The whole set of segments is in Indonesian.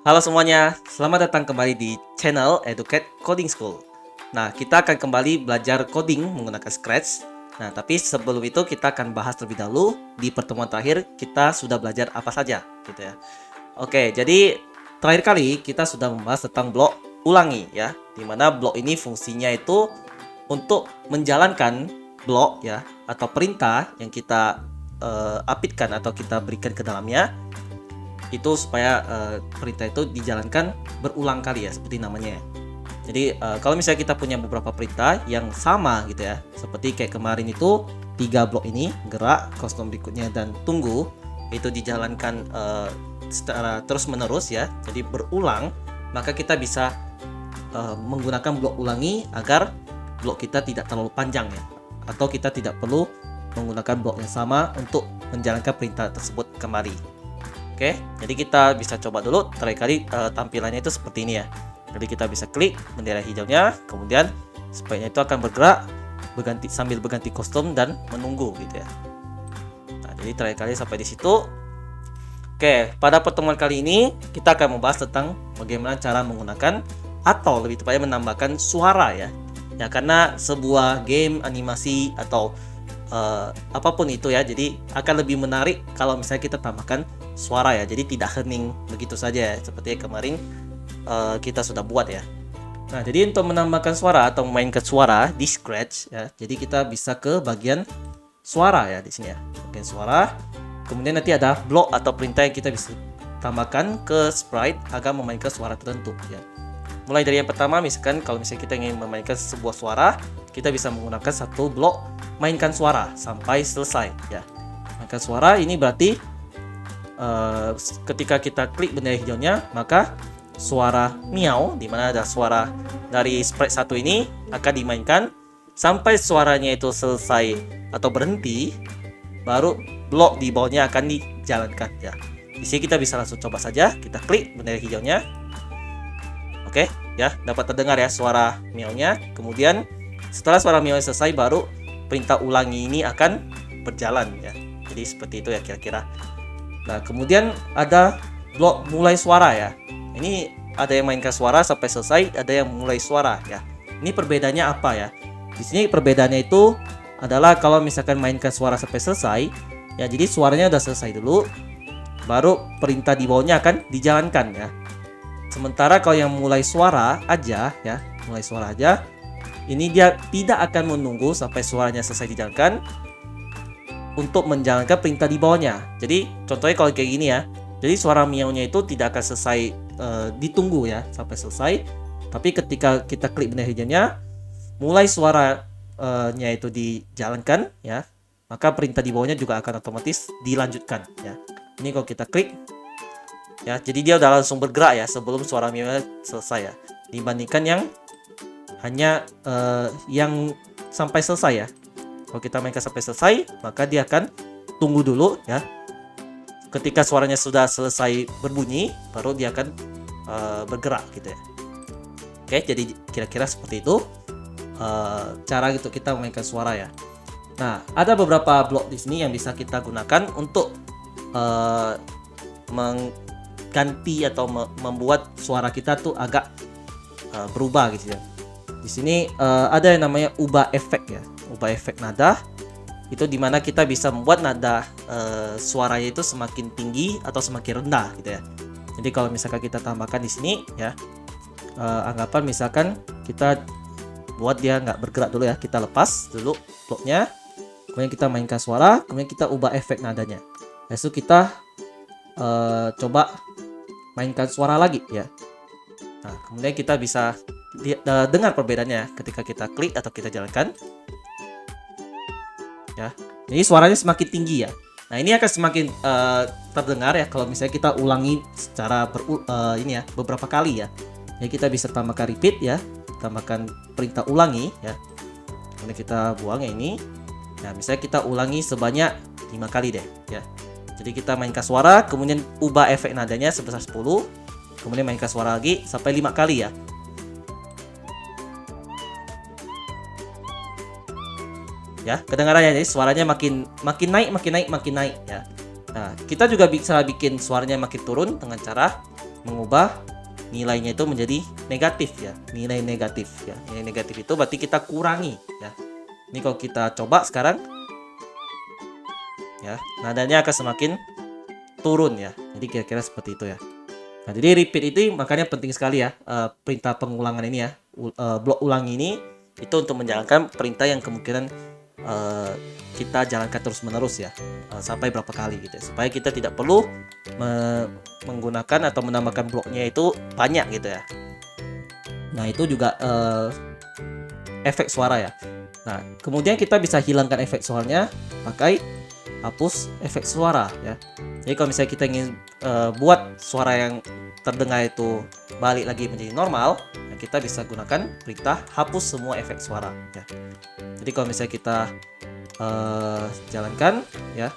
Halo semuanya, selamat datang kembali di channel Educate Coding School. Nah, kita akan kembali belajar coding menggunakan Scratch. Nah, tapi sebelum itu kita akan bahas terlebih dahulu. Di pertemuan terakhir kita sudah belajar apa saja, gitu ya. Oke, jadi terakhir kali kita sudah membahas tentang blok ulangi ya, dimana blok ini fungsinya itu untuk menjalankan blok ya atau perintah yang kita apitkan atau kita berikan ke dalamnya itu supaya perintah itu dijalankan berulang kali ya, seperti namanya. Jadi kalau misalnya kita punya beberapa perintah yang sama gitu ya, seperti kayak kemarin itu 3 blok ini, gerak, kostum berikutnya, dan tunggu, itu dijalankan secara terus menerus ya, jadi berulang, maka kita bisa menggunakan blok ulangi agar blok kita tidak terlalu panjang ya, atau kita tidak perlu menggunakan blok yang sama untuk menjalankan perintah tersebut kembali. Oke, jadi kita bisa coba dulu terakhir kali tampilannya itu seperti ini ya. Jadi kita bisa klik bendera hijaunya, kemudian sprite-nya itu akan bergerak sambil berganti kostum dan menunggu gitu ya. Nah, jadi terakhir kali sampai di situ. Oke, pada pertemuan kali ini kita akan membahas tentang bagaimana cara menggunakan atau lebih tepatnya menambahkan suara ya. Ya, karena sebuah game, animasi atau apapun itu ya, jadi akan lebih menarik kalau misalnya kita tambahkan suara ya, jadi tidak hening begitu saja ya, seperti kemarin kita sudah buat ya. Nah, jadi untuk menambahkan suara atau memainkan suara di Scratch ya, jadi kita bisa ke bagian suara ya di sini ya, bagian suara. Kemudian nanti ada blok atau perintah yang kita bisa tambahkan ke sprite agar memainkan suara tertentu ya. Mulai dari yang pertama, misalkan kalau misalnya kita ingin memainkan sebuah suara, kita bisa menggunakan satu blok mainkan suara sampai selesai ya. Mainkan suara ini berarti ketika kita klik bendera hijaunya, maka suara miau, di mana ada suara dari sprite satu ini akan dimainkan sampai suaranya itu selesai atau berhenti, baru blok di bawahnya akan dijalankan ya. Di sini kita bisa langsung coba saja, kita klik bendera hijaunya. Oke, ya, dapat terdengar ya suara miaunya. Kemudian setelah suara miau selesai, baru perintah ulangi ini akan berjalan ya. Jadi seperti itu ya kira-kira. Nah, kemudian ada blok mulai suara ya. Ini ada yang mainkan suara sampai selesai, ada yang mulai suara ya. Ini perbedaannya apa ya? Di sini perbedaannya itu adalah kalau misalkan mainkan suara sampai selesai, ya jadi suaranya udah selesai dulu, baru perintah di bawahnya akan dijalankan ya. Sementara kalau yang mulai suara aja ya, mulai suara aja, ini dia tidak akan menunggu sampai suaranya selesai dijalankan untuk menjalankan perintah di bawahnya. Jadi contohnya kalau kayak gini ya, jadi suara miaunya itu tidak akan selesai ditunggu ya sampai selesai. Tapi ketika kita klik bendera hijaunya, mulai suaranya itu dijalankan ya, maka perintah di bawahnya juga akan otomatis dilanjutkan ya. Ini kalau kita klik ya, jadi dia udah langsung bergerak ya sebelum suara miaunya selesai ya, dibandingkan yang hanya yang sampai selesai ya. Kalau kita mainkan sampai selesai, maka dia akan tunggu dulu ya. Ketika suaranya sudah selesai berbunyi, baru dia akan bergerak gitu ya. Oke, jadi kira-kira seperti itu cara gitu kita memainkan suara ya. Nah, ada beberapa blok di sini yang bisa kita gunakan untuk mengganti atau membuat suara kita tuh agak berubah gitu ya. Di sini ada yang namanya ubah efek ya, ubah efek nada. Itu dimana kita bisa membuat nada suaranya itu semakin tinggi atau semakin rendah gitu ya. Jadi kalau misalkan kita tambahkan di sini ya, anggapan misalkan kita buat dia nggak bergerak dulu ya, kita lepas dulu bloknya, kemudian kita mainkan suara, kemudian kita ubah efek nadanya. Lalu kita coba mainkan suara lagi ya. Nah, kemudian kita bisa dengar perbedaannya ketika kita klik atau kita jalankan ya. Jadi suaranya semakin tinggi ya. Nah, ini akan semakin terdengar ya kalau misalnya kita ulangi secara ini ya, beberapa kali ya. Jadi kita bisa tambahkan repeat ya, tambahkan perintah ulangi ya. Kemudian kita buang yang ini. Nah, misalnya kita ulangi sebanyak 5 kali deh ya. Jadi kita mainkan suara, kemudian ubah efek nadanya sebesar 10, kemudian mainkan suara lagi sampai 5 kali ya. Ya, kedengarannya, jadi suaranya makin makin naik ya. Nah, kita juga bisa bikin suaranya makin turun dengan cara mengubah nilainya itu menjadi negatif ya. Nilai negatif ya. Nilai negatif itu berarti kita kurangi ya. Ini kalau kita coba sekarang ya, nadanya akan semakin turun ya. Jadi kira-kira seperti itu ya. Nah, jadi repeat itu makanya penting sekali ya, perintah pengulangan ini ya. Blok ulang ini itu untuk menjalankan perintah yang kemungkinan kita jalankan terus-menerus ya, sampai berapa kali gitu ya. Supaya kita tidak perlu menggunakan atau menambahkan bloknya itu banyak gitu ya. Nah, itu juga efek suara ya. Nah, kemudian kita bisa hilangkan efek suaranya pakai hapus efek suara ya. Jadi kalau misalnya kita ingin buat suara yang terdengar itu balik lagi menjadi normal, nah kita bisa gunakan perintah hapus semua efek suara ya. Jadi kalau misalnya kita jalankan ya,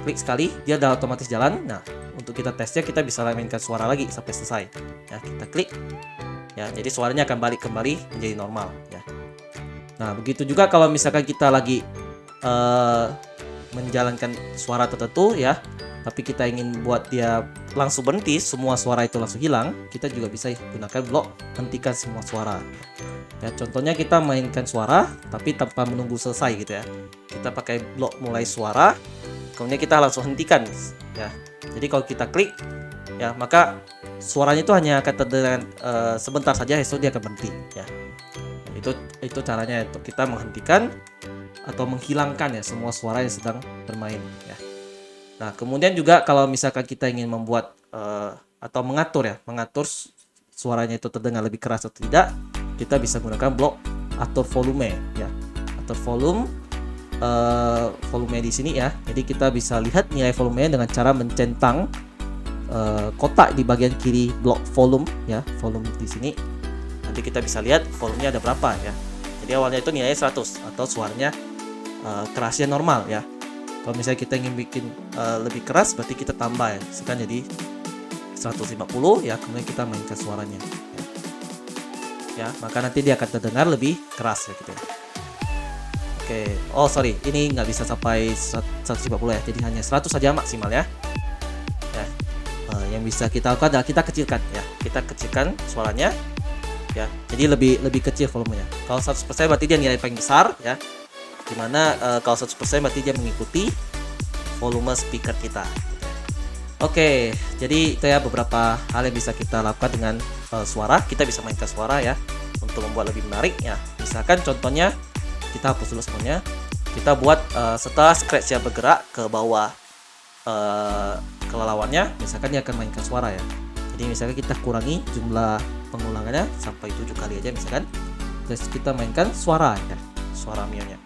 klik sekali dia udah otomatis jalan. Nah, untuk kita tesnya kita bisa mainkan suara lagi sampai selesai ya. Kita klik ya, jadi suaranya akan balik kembali menjadi normal ya. Nah, begitu juga kalau misalkan kita lagi menjalankan suara tertentu ya, tapi kita ingin buat dia langsung berhenti, semua suara itu langsung hilang, kita juga bisa gunakan blok hentikan semua suara ya. Contohnya kita mainkan suara tapi tanpa menunggu selesai gitu ya. Kita pakai blok mulai suara, kemudian kita langsung hentikan ya. Jadi kalau kita klik ya, maka suaranya itu hanya akan terdengar sebentar saja, esok dia akan berhenti ya. Itu caranya untuk kita menghentikan atau menghilangkan ya semua suara yang sedang bermain ya. Nah, kemudian juga kalau misalkan kita ingin membuat atau mengatur suaranya itu terdengar lebih keras atau tidak, kita bisa gunakan blok atur volume ya. Atur volume di sini ya. Jadi kita bisa lihat nilai volumenya dengan cara mencentang kotak di bagian kiri blok volume ya, volume di sini. Nanti kita bisa lihat volumenya ada berapa ya. Jadi awalnya itu nilainya 100 atau suaranya kerasnya normal ya. Kalau misalnya kita ingin bikin lebih keras, berarti kita tambah ya, misalkan jadi 150 ya, kemudian kita mainkan suaranya ya, maka nanti dia akan terdengar lebih keras ya gitu ya. Oke, oh sorry, ini nggak bisa sampai 150 ya, jadi hanya 100 saja maksimal ya. Yang bisa kita lakukan adalah kita kecilkan ya, kita kecilkan suaranya ya, jadi lebih kecil volumenya. Kalau 100% berarti dia nilai paling besar ya, dimana kalau 100% berarti dia mengikuti volume speaker kita. Oke, jadi itu ya beberapa hal yang bisa kita lakukan dengan suara. Kita bisa mainkan suara ya untuk membuat lebih menarik ya. Misalkan contohnya kita hapus dulu semuanya. Kita buat setelah scratch-nya bergerak ke bawah kelelawannya, misalkan dia akan mainkan suara ya. Jadi misalkan kita kurangi jumlah pengulangannya sampai 7 kali aja misalkan. Terus kita mainkan suara ya, suara mionya.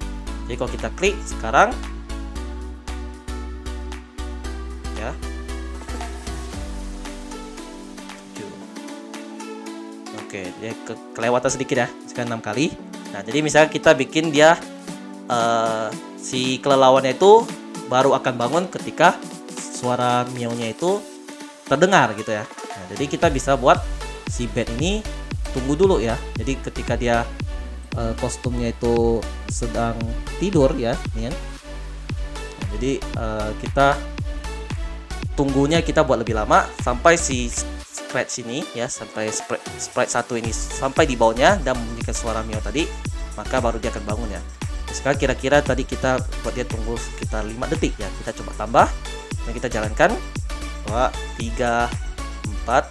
Jadi kalau kita klik sekarang ya, oke, dia kelewatan sedikit ya, sekarang 6 kali. Nah, jadi misalnya kita bikin dia si kelelawannya itu baru akan bangun ketika suara mionya itu terdengar gitu ya. Nah, jadi kita bisa buat si bed ini tunggu dulu ya. Jadi ketika dia kostumnya itu sedang tidur ya, ini kan. Nah, jadi kita tunggunya kita buat lebih lama sampai si scratch ini ya, sampai sprite 1 ini sampai di bawahnya dan membunyikan suara mio tadi, maka baru dia akan bangun ya. Sekarang kira-kira tadi kita buat dia tunggu sekitar 5 detik ya. Kita coba tambah dan kita jalankan 2, 3, 4,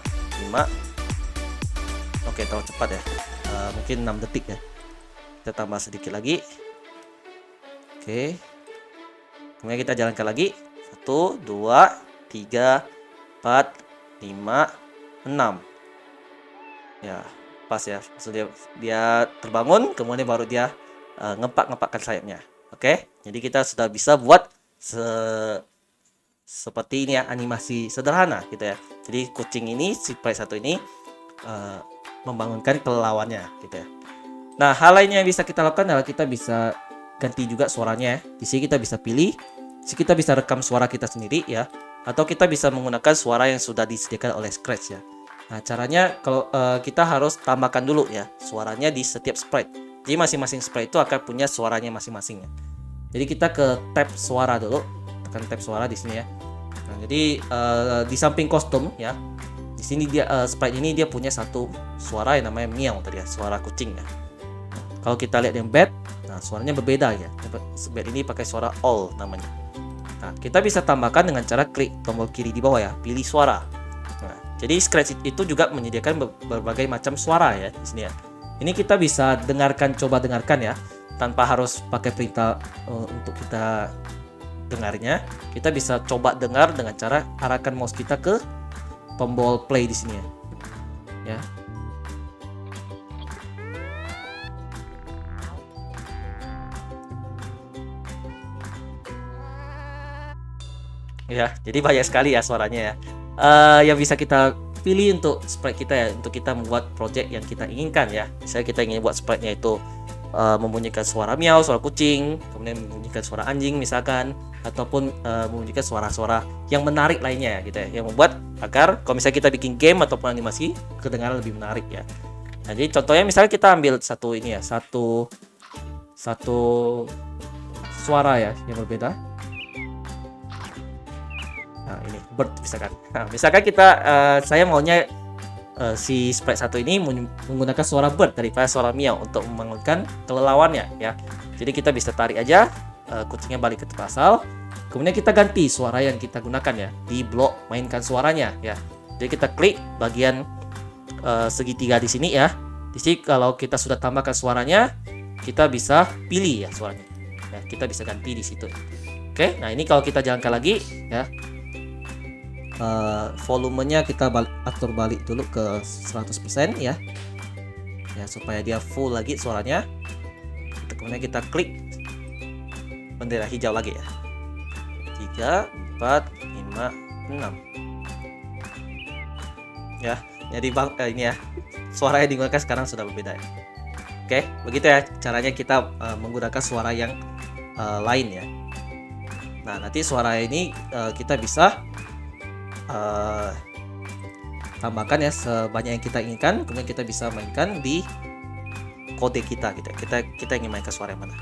5. Oke, terlalu cepat ya, mungkin 6 detik ya. Kita tambah sedikit lagi. Oke, kemudian kita jalankan lagi 1, 2, 3, 4, 5, 6 ya, pas ya. Maksudnya dia terbangun, kemudian baru dia ngepak-ngepakkan sayapnya. Oke, jadi kita sudah bisa buat seperti ini ya, animasi sederhana gitu ya. Jadi kucing ini, si sprite 1 ini membangunkan kelelawannya gitu ya. Nah, hal lainnya yang bisa kita lakukan adalah kita bisa ganti juga suaranya ya. Di sini kita bisa pilih, kita bisa rekam suara kita sendiri ya, atau kita bisa menggunakan suara yang sudah disediakan oleh Scratch ya. Nah, caranya kalau kita harus tambahkan dulu ya suaranya di setiap sprite. Jadi masing-masing sprite itu akan punya suaranya masing-masing ya. Jadi kita ke tab suara dulu, tekan tab suara di sini ya. Nah, jadi di samping kostum ya, di sini dia sprite ini dia punya satu suara yang namanya meow tadi ya, suara kucing ya. Kalau kita lihat yang bed, nah suaranya berbeda ya. Bed ini pakai suara all namanya. Nah, kita bisa tambahkan dengan cara klik tombol kiri di bawah ya, pilih suara. Nah, jadi Scratch itu juga menyediakan berbagai macam suara ya di sini ya. Ini kita bisa coba dengarkan ya, tanpa harus pakai perintah untuk kita dengarnya. Kita bisa coba dengar dengan cara arahkan mouse kita ke tombol play di sini ya. Ya. Ya, jadi banyak sekali ya suaranya ya. Yang bisa kita pilih untuk sprite kita ya, untuk kita membuat project yang kita inginkan ya. Misalnya kita ingin buat sprite-nya itu membunyikan suara miau, suara kucing, kemudian membunyikan suara anjing misalkan, ataupun membunyikan suara-suara yang menarik lainnya ya, gitu ya, yang membuat agar kalau misalnya kita bikin game ataupun animasi kedengaran lebih menarik ya. Nah, jadi contohnya misalnya kita ambil satu ini ya, satu suara ya yang berbeda. Nah, ini bird misalkan. Nah, misalkan kita saya maunya si sprite satu ini menggunakan suara bird daripada suara miau untuk membangunkan kelelawar ya. Jadi kita bisa tarik aja kucingnya balik ke tempat asal. Kemudian kita ganti suara yang kita gunakan ya di blok mainkan suaranya ya. Jadi kita klik bagian segitiga di sini ya. Di sini kalau kita sudah tambahkan suaranya, kita bisa pilih ya suaranya. Ya, kita bisa ganti di situ. Oke, nah ini kalau kita jalankan lagi ya. Volumenya kita atur balik dulu ke 100% ya. Ya, supaya dia full lagi suaranya. Kemudian kita klik bendera hijau lagi ya. 3, 4, 5, 6. Ya, jadi ini ya. Suara yang digunakan sekarang sudah berbeda ya. Oke, begitu ya caranya kita menggunakan suara yang lain ya. Nah, nanti suara ini kita bisa tambahkan ya sebanyak yang kita inginkan, kemudian kita bisa mainkan di kode kita gitu. Kita ingin mainkan suara yang mana.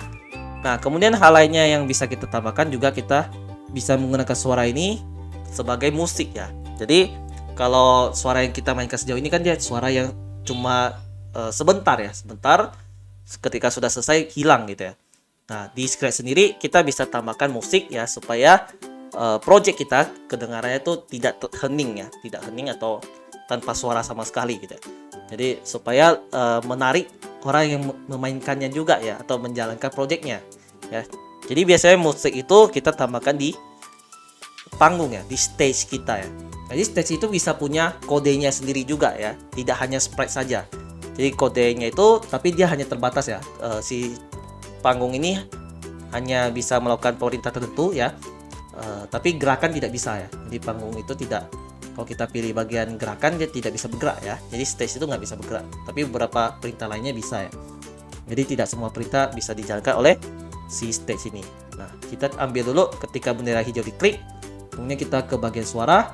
Nah, kemudian hal lainnya yang bisa kita tambahkan juga, kita bisa menggunakan suara ini sebagai musik ya. Jadi kalau suara yang kita mainkan sejauh ini kan dia suara yang cuma sebentar ya, sebentar, ketika sudah selesai hilang gitu ya. Nah, di Scratch sendiri kita bisa tambahkan musik ya, supaya project kita kedengarannya itu tidak hening ya, tidak hening atau tanpa suara sama sekali gitu ya. Jadi supaya menarik orang yang memainkannya juga ya, atau menjalankan projectnya ya. Jadi biasanya musik itu kita tambahkan di panggung ya, di stage kita ya. Jadi stage itu bisa punya kodenya sendiri juga ya, tidak hanya sprite saja. Jadi kodenya itu, tapi dia hanya terbatas ya. Si panggung ini hanya bisa melakukan perintah tertentu ya. Tapi gerakan tidak bisa ya. Jadi panggung itu tidak, kalau kita pilih bagian gerakan dia tidak bisa bergerak ya. Jadi stage itu nggak bisa bergerak, tapi beberapa perintah lainnya bisa ya. Jadi tidak semua perintah bisa dijalankan oleh si stage ini. Nah, kita ambil dulu ketika bendera hijau diklik, kemudian kita ke bagian suara.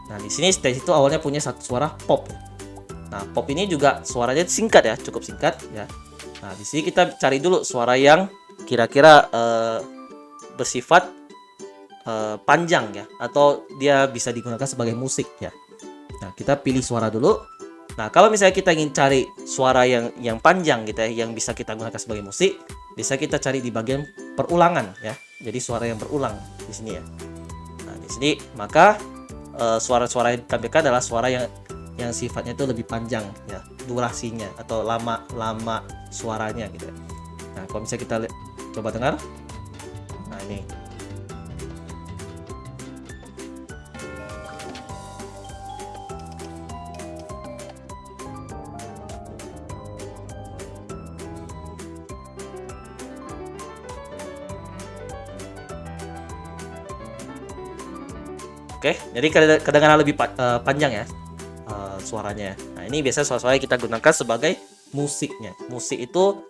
Nah, di sini stage itu awalnya punya satu suara pop. Nah, pop ini juga suaranya singkat ya, cukup singkat ya. Nah, di sini kita cari dulu suara yang kira-kira bersifat panjang ya, atau dia bisa digunakan sebagai musik ya. Nah, kita pilih suara dulu. Nah, kalau misalnya kita ingin cari suara yang panjang gitu ya, yang bisa kita gunakan sebagai musik, bisa kita cari di bagian perulangan ya. Jadi suara yang berulang di sini ya. Nah, di sini maka suara-suara yang ditampilkan adalah suara yang sifatnya itu lebih panjang ya, durasinya atau lama suaranya gitu ya. Nah, kalau misalnya kita coba dengar. Nah, ini. Oke, jadi kedengaran lebih panjang ya suaranya. Nah, ini biasanya suara-suara yang kita gunakan sebagai musiknya. Musik itu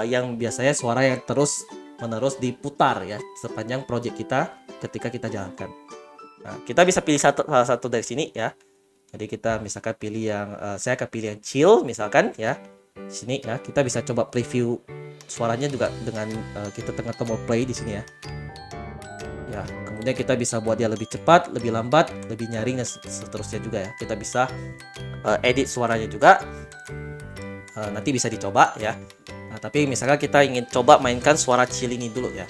yang biasanya suara yang terus-menerus diputar ya sepanjang project kita ketika kita jalankan. Nah, kita bisa pilih salah satu dari sini ya. Jadi kita misalkan pilih yang saya akan pilih yang chill misalkan ya. Di sini ya, kita bisa coba preview suaranya juga dengan kita tekan tombol play di sini ya. Ya, kemudian kita bisa buat dia lebih cepat, lebih lambat, lebih nyaring dan seterusnya juga ya. Kita bisa edit suaranya juga. Nanti bisa dicoba ya. Nah, tapi misalkan kita ingin coba mainkan suara chill ini dulu ya.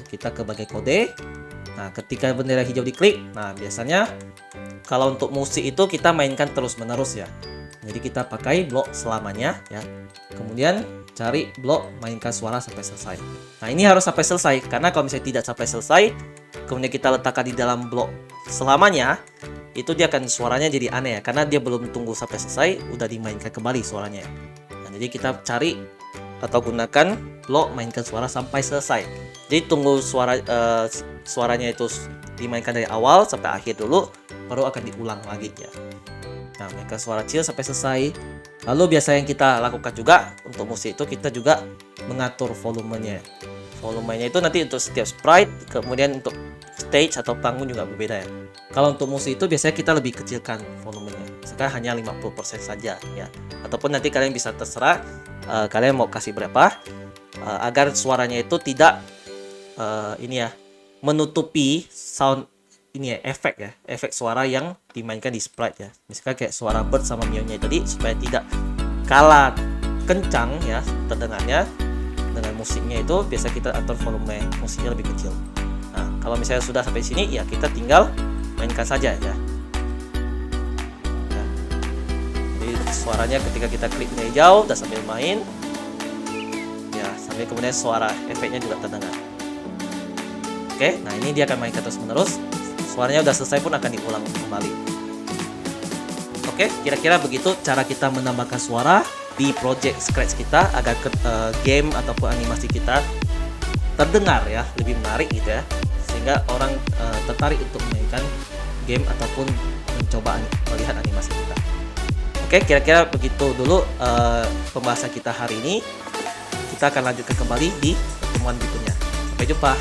Kita ke bagian kode. Nah, ketika bendera hijau diklik, nah biasanya kalau untuk musik itu kita mainkan terus-menerus ya. Jadi kita pakai blok selamanya ya. Kemudian cari blok mainkan suara sampai selesai. Nah, ini harus sampai selesai karena kalau misalnya tidak sampai selesai, kemudian kita letakkan di dalam blok selamanya, itu dia akan suaranya jadi aneh ya karena dia belum tunggu sampai selesai udah dimainkan kembali suaranya. Nah, jadi kita cari atau gunakan blok mainkan suara sampai selesai. Jadi tunggu suaranya itu dimainkan dari awal sampai akhir dulu, baru akan diulang lagi ya. Nah, mainkan suara chill sampai selesai. Lalu biasa yang kita lakukan juga untuk musik itu kita juga mengatur volumenya. Volumenya itu nanti untuk setiap sprite, kemudian untuk stage atau panggung juga berbeda ya. Kalau untuk musik itu biasanya kita lebih kecilkan volumenya. Misalkan hanya 50% saja ya. Ataupun nanti kalian bisa terserah kalian mau kasih berapa agar suaranya itu tidak ini ya, menutupi sound ini ya, efek suara yang dimainkan di sprite ya. Misalkan kayak suara bird sama mionya tadi, supaya tidak kalah kencang ya terdengarnya dengan musiknya, itu biasa kita atur volume musiknya lebih kecil. Nah, kalau misalnya sudah sampai sini ya kita tinggal mainkan saja ya. Nah, jadi suaranya ketika kita klik benda hijau udah sambil main ya, sambil kemudian suara efeknya juga terdengar. Oke, nah ini dia akan mainkan terus menerus. Suaranya udah selesai pun akan diulang kembali. Oke, kira-kira begitu cara kita menambahkan suara di project Scratch kita agar game ataupun animasi kita terdengar ya, lebih menarik gitu ya, sehingga orang tertarik untuk memainkan game ataupun mencoba melihat animasi kita. Oke, kira-kira begitu dulu pembahasan kita hari ini. Kita akan lanjutkan kembali di pertemuan berikutnya. Sampai jumpa.